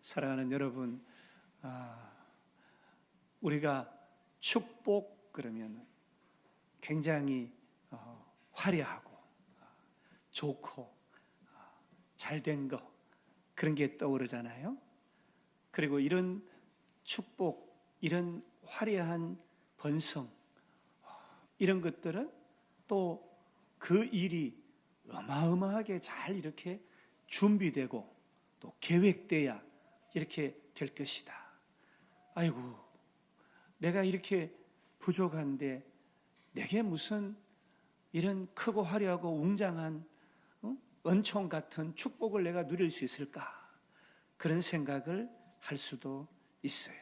사랑하는 여러분, 우리가 축복 그러면 굉장히 화려하고 좋고 잘된 거 그런 게 떠오르잖아요. 그리고 이런 축복, 이런 화려한 번성, 이런 것들은 또 그 일이 어마어마하게 잘 이렇게 준비되고 또 계획돼야 이렇게 될 것이다. 아이고, 내가 이렇게 부족한데 내게 무슨 이런 크고 화려하고 웅장한 은총 같은 축복을 내가 누릴 수 있을까? 그런 생각을 할 수도 있어요.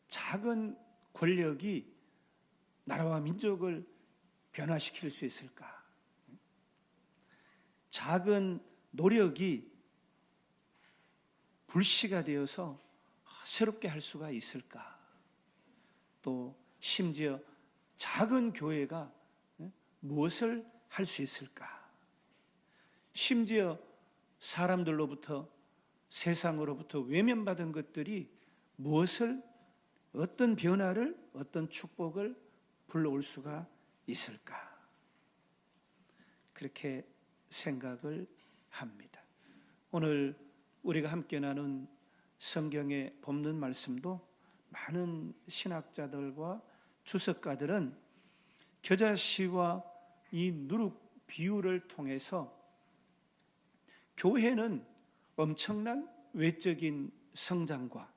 작은 권력이 나라와 민족을 변화시킬 수 있을까? 작은 노력이 불씨가 되어서 새롭게 할 수가 있을까? 또 심지어 작은 교회가 무엇을 할 수 있을까? 심지어 사람들로부터, 세상으로부터 외면받은 것들이 무엇을, 어떤 변화를, 어떤 축복을 불러올 수가 있을까? 그렇게 생각을 합니다. 오늘 우리가 함께 나눈 성경의 본문 말씀도 많은 신학자들과 주석가들은 겨자씨와 이 누룩 비유를 통해서 교회는 엄청난 외적인 성장과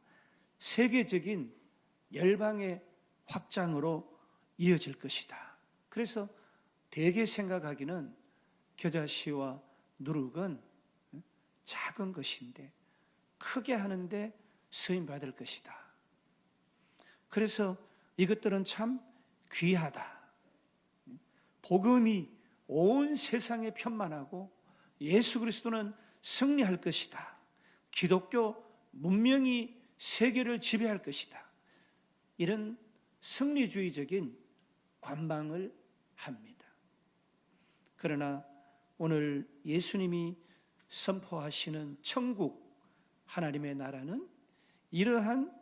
세계적인 열방의 확장으로 이어질 것이다. 그래서 대개 생각하기는 겨자씨와 누룩은 작은 것인데 크게 하는데 쓰임받을 것이다. 그래서 이것들은 참 귀하다. 복음이 온 세상에 편만하고 예수 그리스도는 승리할 것이다. 기독교 문명이 세계를 지배할 것이다. 이런 승리주의적인 관망을 합니다. 그러나 오늘 예수님이 선포하시는 천국, 하나님의 나라는 이러한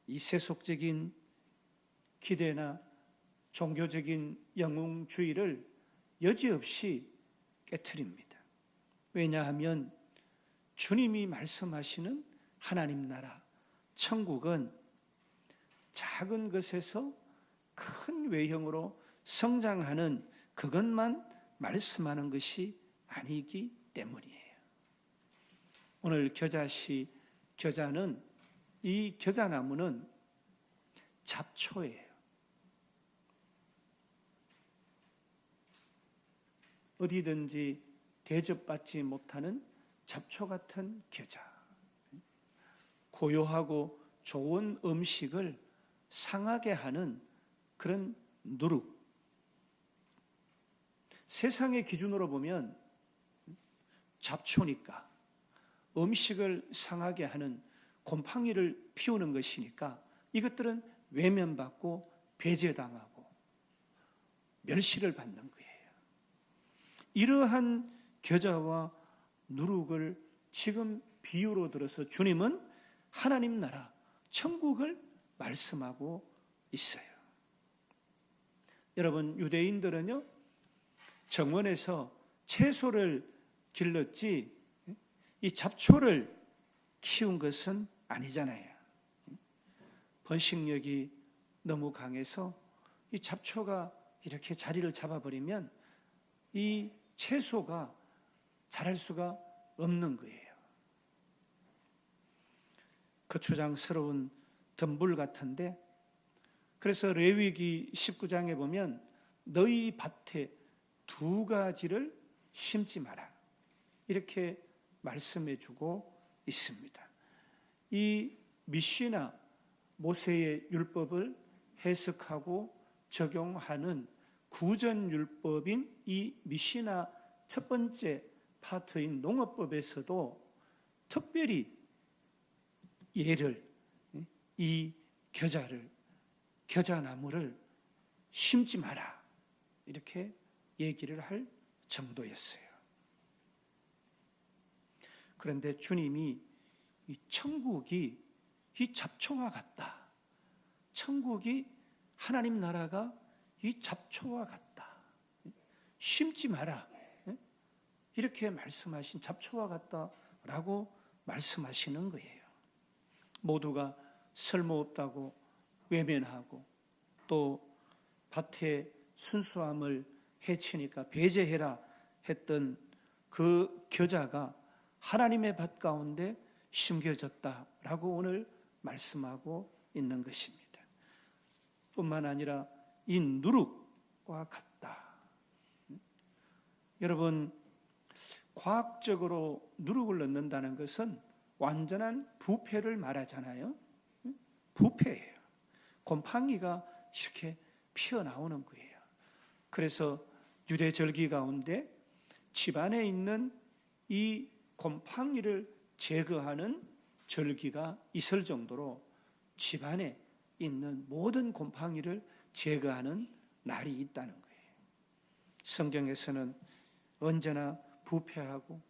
이 세속적인 기대나 종교적인 영웅주의를 여지없이 깨트립니다. 왜냐하면 주님이 말씀하시는 하나님 나라, 천국은 작은 것에서 큰 외형으로 성장하는 그것만 말씀하는 것이 아니기 때문이에요. 오늘 겨자씨, 겨자는, 이 겨자나무는 잡초예요. 어디든지 대접받지 못하는 잡초 같은 겨자. 고요하고 좋은 음식을 상하게 하는 그런 누룩. 세상의 기준으로 보면 잡초니까, 음식을 상하게 하는 곰팡이를 피우는 것이니까 이것들은 외면받고 배제당하고 멸시를 받는 거예요. 이러한 겨자와 누룩을 지금 비유로 들어서 주님은 하나님 나라, 천국을 말씀하고 있어요. 여러분, 유대인들은요, 정원에서 채소를 길렀지 이 잡초를 키운 것은 아니잖아요. 번식력이 너무 강해서 이 잡초가 이렇게 자리를 잡아버리면 이 채소가 자랄 수가 없는 거예요. 거추장스러운 덤불 같은데, 그래서 레위기 19장에 보면 너희 밭에 2가지를 심지 마라, 이렇게 말씀해 주고 있습니다. 이 미시나, 모세의 율법을 해석하고 적용하는 구전율법인 이 미시나 첫 번째 파트인 농어법에서도 특별히 얘를, 이 겨자나무를 심지 마라, 이렇게 얘기를 할 정도였어요. 그런데 주님이 이 천국이 이 잡초와 같다. 천국이 하나님 나라가 이 잡초와 같다. 심지 마라. 이렇게 말씀하신 잡초와 같다라고 말씀하시는 거예요. 모두가 쓸모없다고 외면하고 또 밭의 순수함을 해치니까 배제해라 했던 그 겨자가 하나님의 밭 가운데 심겨졌다라고 오늘 말씀하고 있는 것입니다. 뿐만 아니라 이 누룩과 같다. 여러분, 과학적으로 누룩을 넣는다는 것은 완전한 부패를 말하잖아요. 부패예요. 곰팡이가 이렇게 피어나오는 거예요. 그래서 유대 절기 가운데 집안에 있는 이 곰팡이를 제거하는 절기가 있을 정도로 집안에 있는 모든 곰팡이를 제거하는 날이 있다는 거예요. 성경에서는 언제나 부패하고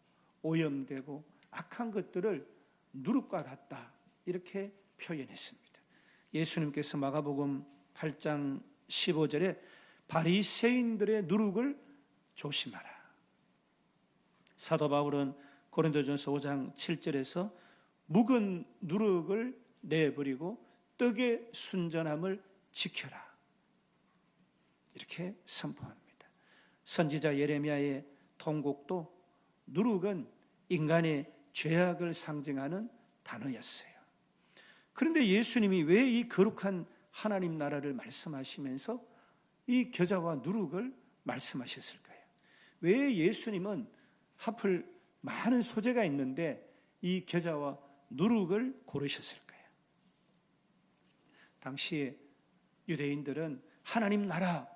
오염되고 악한 것들을 누룩과 같다 이렇게 표현했습니다. 예수님께서 마가복음 8장 15절에 바리새인들의 누룩을 조심하라. 사도 바울은 고린도전서 5장 7절에서 묵은 누룩을 내버리고 떡의 순전함을 지켜라. 이렇게 선포합니다. 선지자 예레미야의 통곡도 누룩은 인간의 죄악을 상징하는 단어였어요. 그런데 예수님이 왜 이 거룩한 하나님 나라를 말씀하시면서 이 겨자와 누룩을 말씀하셨을까요? 왜 예수님은 하필 많은 소재가 있는데 이 겨자와 누룩을 고르셨을까요? 당시에 유대인들은 하나님 나라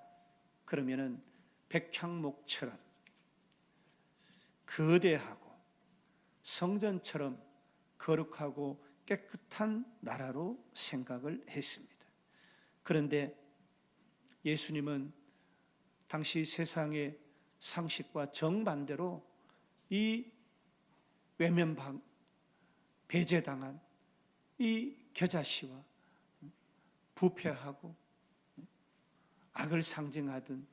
그러면은 백향목처럼 거대하고 성전처럼 거룩하고 깨끗한 나라로 생각을 했습니다. 그런데 예수님은 당시 세상의 상식과 정반대로 이 외면방 배제당한 이 겨자씨와 부패하고 악을 상징하던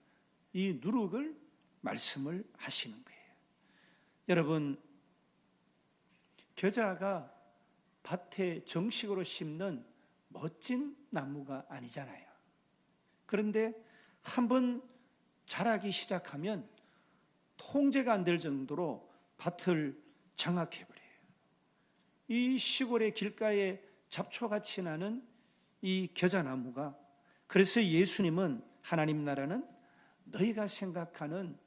이 누룩을 말씀을 하시는 거예요. 여러분, 겨자가 밭에 정식으로 심는 멋진 나무가 아니잖아요. 그런데 한번 자라기 시작하면 통제가 안 될 정도로 밭을 장악해버려요. 이 시골의 길가에 잡초같이 나는 이 겨자나무가, 그래서 예수님은 하나님 나라는 너희가 생각하는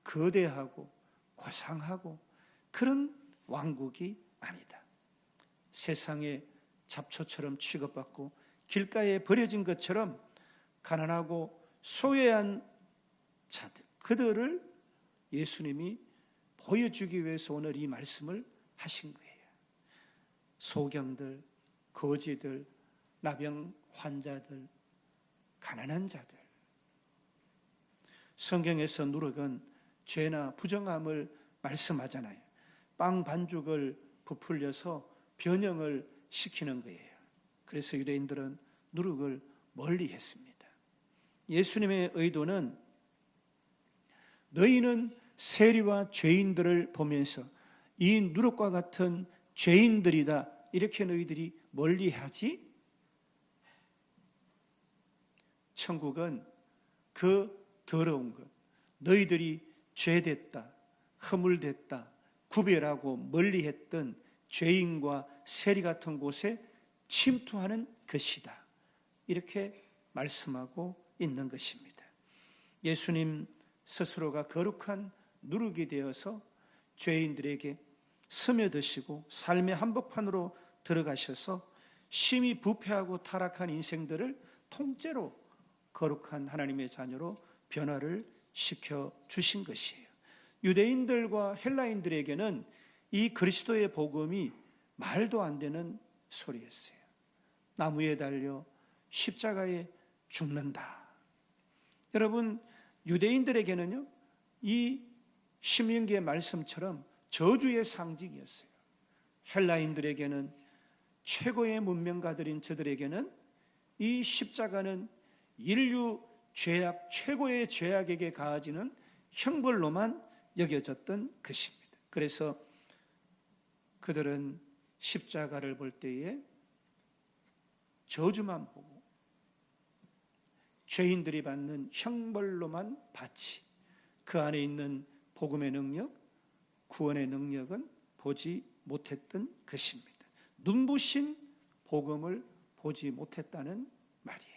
거대하고 고상하고 그런 왕국이 아니다. 세상의 잡초처럼 취급받고 길가에 버려진 것처럼 가난하고 소외한 자들, 그들을 예수님이 보여주기 위해서 오늘 이 말씀을 하신 거예요. 소경들, 거지들, 나병 환자들, 가난한 자들. 성경에서 누룩은 죄나 부정함을 말씀하잖아요. 빵 반죽을 부풀려서 변형을 시키는 거예요. 그래서 유대인들은 누룩을 멀리 했습니다. 예수님의 의도는 너희는 세리와 죄인들을 보면서 이 누룩과 같은 죄인들이다 이렇게 너희들이 멀리하지, 천국은 그 더러운 것, 너희들이 죄됐다, 허물됐다, 구별하고 멀리했던 죄인과 세리 같은 곳에 침투하는 것이다. 이렇게 말씀하고 있는 것입니다. 예수님 스스로가 거룩한 누룩이 되어서 죄인들에게 스며드시고 삶의 한복판으로 들어가셔서 심히 부패하고 타락한 인생들을 통째로 거룩한 하나님의 자녀로 변화를 시켜 주신 것이에요. 유대인들과 헬라인들에게는 이 그리스도의 복음이 말도 안 되는 소리였어요. 나무에 달려 십자가에 죽는다. 여러분, 유대인들에게는요, 이 신명기의 말씀처럼 저주의 상징이었어요. 헬라인들에게는, 최고의 문명가들인 저들에게는 이 십자가는 인류 죄악, 최고의 죄악에게 가해지는 형벌로만 여겨졌던 것입니다. 그래서 그들은 십자가를 볼 때에 저주만 보고 죄인들이 받는 형벌로만 봤지, 그 안에 있는 복음의 능력, 구원의 능력은 보지 못했던 것입니다. 눈부신 복음을 보지 못했다는 말이에요.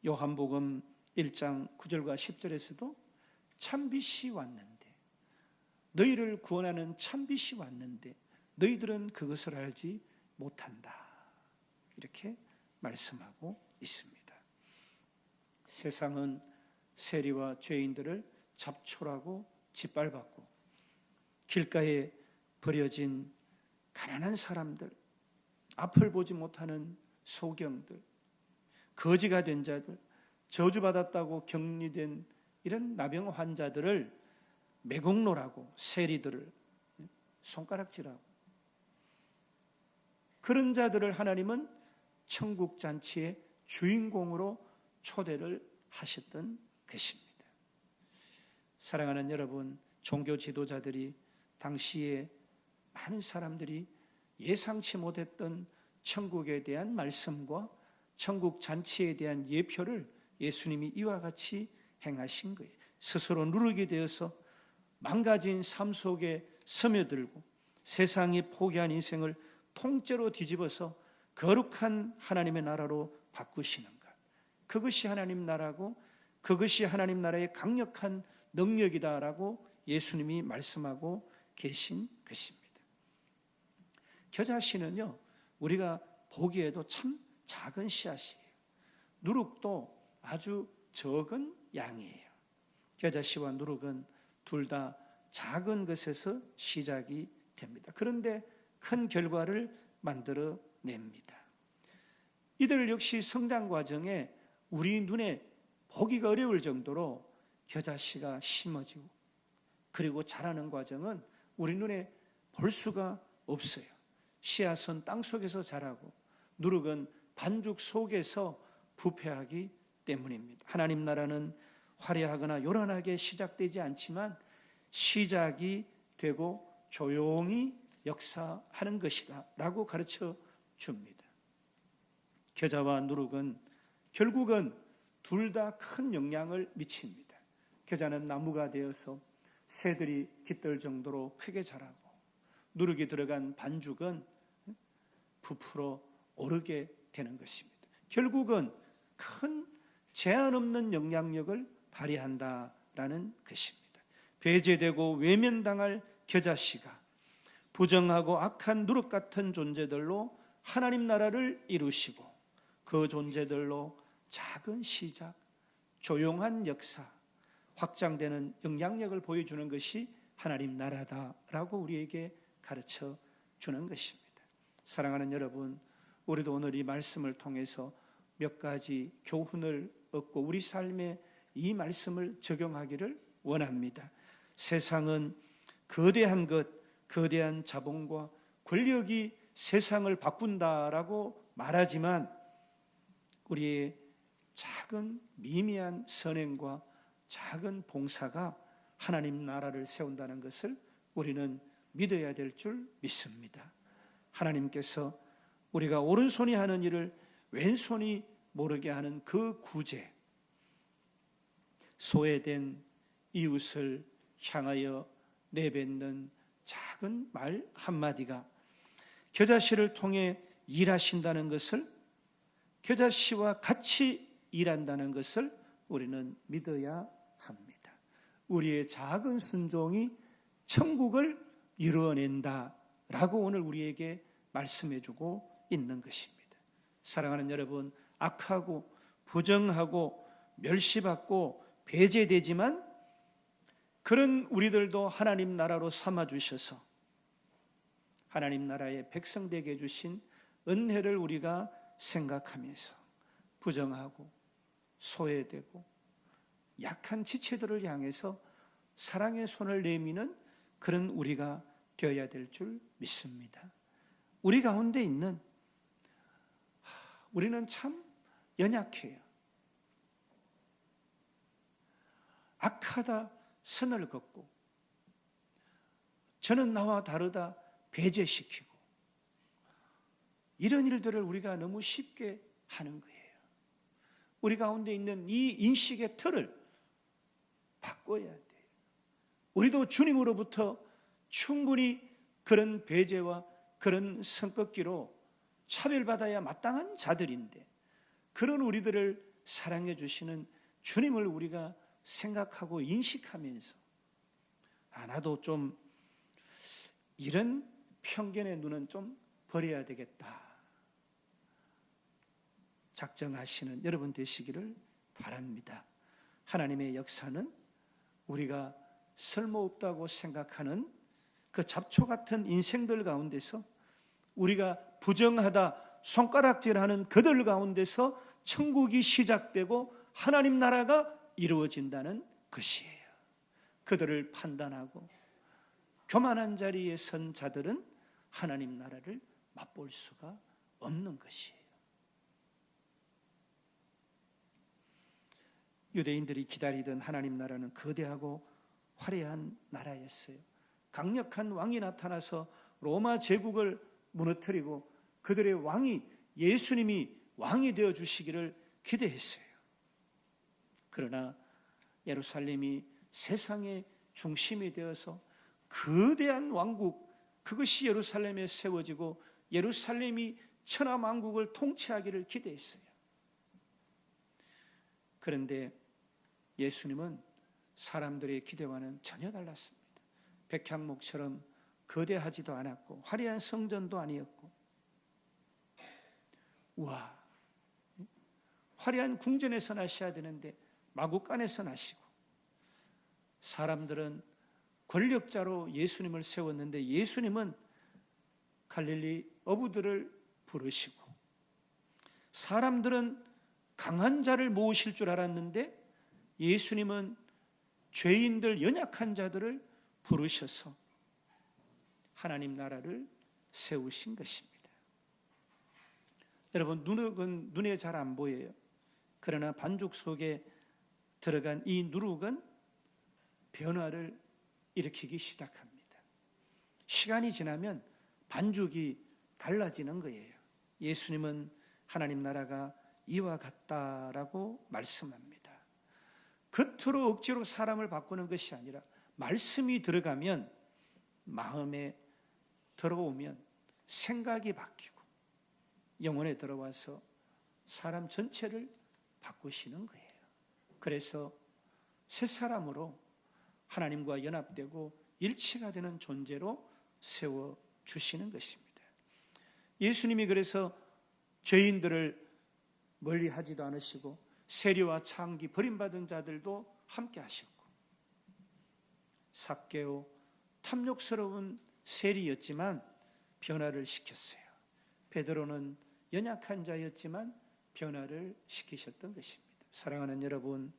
요한복음 1장 9절과 10절에서도 참빛이 왔는데, 너희를 구원하는 참빛이 왔는데 너희들은 그것을 알지 못한다, 이렇게 말씀하고 있습니다. 세상은 세리와 죄인들을 잡초라고 짓밟았고, 길가에 버려진 가난한 사람들, 앞을 보지 못하는 소경들, 거지가 된 자들, 저주받았다고 격리된 이런 나병 환자들을 매국노라고, 세리들을 손가락질하고, 그런 자들을 하나님은 천국 잔치의 주인공으로 초대를 하셨던 것입니다. 사랑하는 여러분, 종교 지도자들이 당시에 많은 사람들이 예상치 못했던 천국에 대한 말씀과 천국 잔치에 대한 예표를 예수님이 이와 같이 행하신 거예요. 스스로 누르게 되어서 망가진 삶 속에 스며들고 세상이 포기한 인생을 통째로 뒤집어서 거룩한 하나님의 나라로 바꾸시는 것, 그것이 하나님 나라고 그것이 하나님 나라의 강력한 능력이다라고 예수님이 말씀하고 계신 것입니다. 겨자씨는요, 우리가 보기에도 참 작은 씨앗이에요. 누룩도 아주 적은 양이에요. 겨자씨와 누룩은 둘 다 작은 것에서 시작이 됩니다. 그런데 큰 결과를 만들어냅니다. 이들 역시 성장 과정에 우리 눈에 보기가 어려울 정도로 겨자씨가 심어지고, 그리고 자라는 과정은 우리 눈에 볼 수가 없어요. 씨앗은 땅 속에서 자라고 누룩은 반죽 속에서 부패하기 때문입니다. 하나님 나라는 화려하거나 요란하게 시작되지 않지만 시작이 되고 조용히 역사하는 것이다 라고 가르쳐 줍니다. 겨자와 누룩은 결국은 둘 다 큰 영향을 미칩니다. 겨자는 나무가 되어서 새들이 깃들 정도로 크게 자라고, 누룩이 들어간 반죽은 부풀어 오르게 되는 것입니다. 결국은 큰 제한 없는 영향력을 발휘한다라는 것입니다. 배제되고 외면당할 겨자씨가 부정하고 악한 누룩 같은 존재들로 하나님 나라를 이루시고, 그 존재들로 작은 시작, 조용한 역사, 확장되는 영향력을 보여주는 것이 하나님 나라다라고 우리에게 가르쳐 주는 것입니다. 사랑하는 여러분, 우리도 오늘 이 말씀을 통해서 몇 가지 교훈을 얻고 우리 삶에 이 말씀을 적용하기를 원합니다. 세상은 거대한 것, 거대한 자본과 권력이 세상을 바꾼다라고 말하지만 우리의 작은 미미한 선행과 작은 봉사가 하나님 나라를 세운다는 것을 우리는 믿어야 될 줄 믿습니다. 하나님께서 우리가 오른손이 하는 일을 왼손이 모르게 하는 그 구제, 소외된 이웃을 향하여 내뱉는 작은 말 한마디가 겨자씨를 통해 일하신다는 것을, 겨자씨와 같이 일한다는 것을 우리는 믿어야 합니다. 우리의 작은 순종이 천국을 이루어낸다라고 오늘 우리에게 말씀해주고 있는 것입니다. 사랑하는 여러분, 악하고 부정하고 멸시받고 배제되지만 그런 우리들도 하나님 나라로 삼아주셔서 하나님 나라의 백성 되게 해주신 은혜를 우리가 생각하면서 부정하고 소외되고 약한 지체들을 향해서 사랑의 손을 내미는 그런 우리가 되어야 될 줄 믿습니다. 우리 가운데 있는 우리는 참 연약해요. 악하다 선을 긋고 저는 나와 다르다 배제시키고 이런 일들을 우리가 너무 쉽게 하는 거예요. 우리 가운데 있는 이 인식의 틀을 바꿔야 돼요. 우리도 주님으로부터 충분히 그런 배제와 그런 선긋기로 차별받아야 마땅한 자들인데 그런 우리들을 사랑해 주시는 주님을 우리가 생각하고 인식하면서 나도 좀 이런 편견의 눈은 좀 버려야 되겠다 작정하시는 여러분 되시기를 바랍니다. 하나님의 역사는 우리가 쓸모없다고 생각하는 그 잡초 같은 인생들 가운데서 우리가 부정하다 손가락질하는 그들 가운데서 천국이 시작되고 하나님 나라가 이루어진다는 것이에요. 그들을 판단하고 교만한 자리에 선 자들은 하나님 나라를 맛볼 수가 없는 것이에요. 유대인들이 기다리던 하나님 나라는 거대하고 화려한 나라였어요. 강력한 왕이 나타나서 로마 제국을 무너뜨리고 그들의 왕이 예수님이 왕이 되어 주시기를 기대했어요. 그러나 예루살렘이 세상의 중심이 되어서 거대한 왕국, 그것이 예루살렘에 세워지고 예루살렘이 천하만국을 통치하기를 기대했어요. 그런데 예수님은 사람들의 기대와는 전혀 달랐습니다. 백향목처럼 거대하지도 않았고 화려한 성전도 아니었고 화려한 궁전에서 나셔야 되는데 마구간에서 나시고 사람들은 권력자로 예수님을 세웠는데 예수님은 갈릴리 어부들을 부르시고 사람들은 강한 자를 모으실 줄 알았는데 예수님은 죄인들 연약한 자들을 부르셔서 하나님 나라를 세우신 것입니다. 여러분 누룩은 눈에 잘 안 보여요. 그러나 반죽 속에 들어간 이 누룩은 변화를 일으키기 시작합니다. 시간이 지나면 반죽이 달라지는 거예요. 예수님은 하나님 나라가 이와 같다라고 말씀합니다. 겉으로 억지로 사람을 바꾸는 것이 아니라 말씀이 들어가면 마음에 들어오면 생각이 바뀌고 영혼에 들어와서 사람 전체를 바꾸시는 거예요. 그래서 새 사람으로 하나님과 연합되고 일치가 되는 존재로 세워주시는 것입니다. 예수님이 그래서 죄인들을 멀리하지도 않으시고 세리와 창기 버림받은 자들도 함께 하셨고 삭개오 탐욕스러운 세리였지만 변화를 시켰어요. 베드로는 연약한 자였지만 변화를 시키셨던 것입니다. 사랑하는 여러분,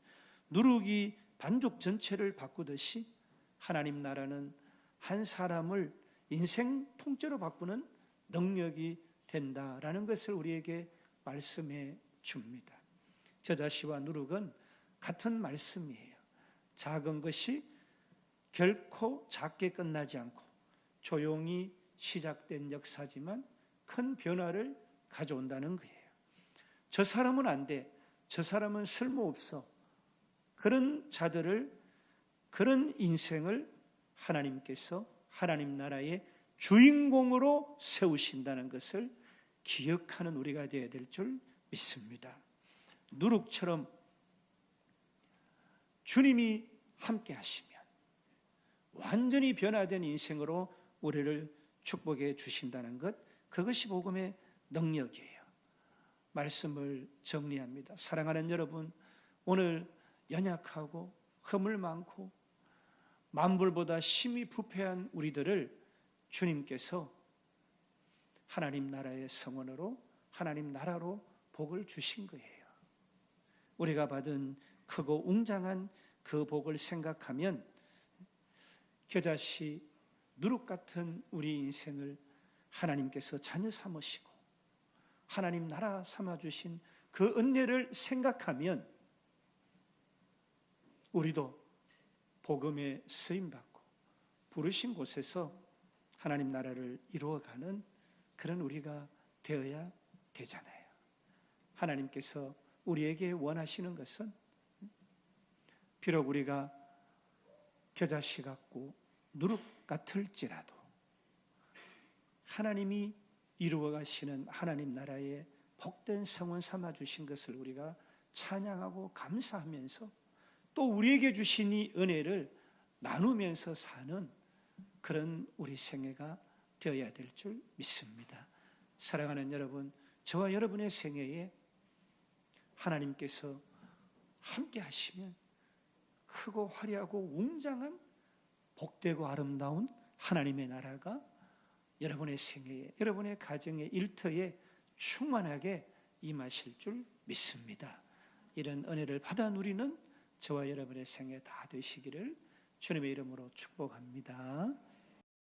누룩이 반죽 전체를 바꾸듯이 하나님 나라는 한 사람을 인생 통째로 바꾸는 능력이 된다라는 것을 우리에게 말씀해 줍니다. 저자시와 누룩은 같은 말씀이에요. 작은 것이 결코 작게 끝나지 않고 조용히 시작된 역사지만 큰 변화를 가져온다는 거예요. 저 사람은 안 돼. 저 사람은 쓸모없어. 그런 자들을, 그런 인생을 하나님께서 하나님 나라의 주인공으로 세우신다는 것을 기억하는 우리가 되어야 될 줄 믿습니다. 누룩처럼 주님이 함께 하시면 완전히 변화된 인생으로 우리를 축복해 주신다는 것, 그것이 복음의 능력이에요. 말씀을 정리합니다. 사랑하는 여러분, 오늘 연약하고 허물 많고 만불보다 심히 부패한 우리들을 주님께서 하나님 나라의 성원으로 하나님 나라로 복을 주신 거예요. 우리가 받은 크고 웅장한 그 복을 생각하면 겨자씨 누룩 같은 우리 인생을 하나님께서 자녀 삼으시고 하나님 나라 삼아주신 그 은혜를 생각하면 우리도 복음에 쓰임받고 부르신 곳에서 하나님 나라를 이루어가는 그런 우리가 되어야 되잖아요. 하나님께서 우리에게 원하시는 것은 비록 우리가 겨자씨 같고 누룩 같을지라도 하나님이 이루어 가시는 하나님 나라의 복된 성원 삼아 주신 것을 우리가 찬양하고 감사하면서 또 우리에게 주신 이 은혜를 나누면서 사는 그런 우리 생애가 되어야 될 줄 믿습니다. 사랑하는 여러분, 저와 여러분의 생애에 하나님께서 함께 하시면 크고 화려하고 웅장한 복되고 아름다운 하나님의 나라가 여러분의 생애에, 여러분의 가정의 일터에 충만하게 임하실 줄 믿습니다. 이런 은혜를 받아 누리는 저와 여러분의 생애 다 되시기를 주님의 이름으로 축복합니다.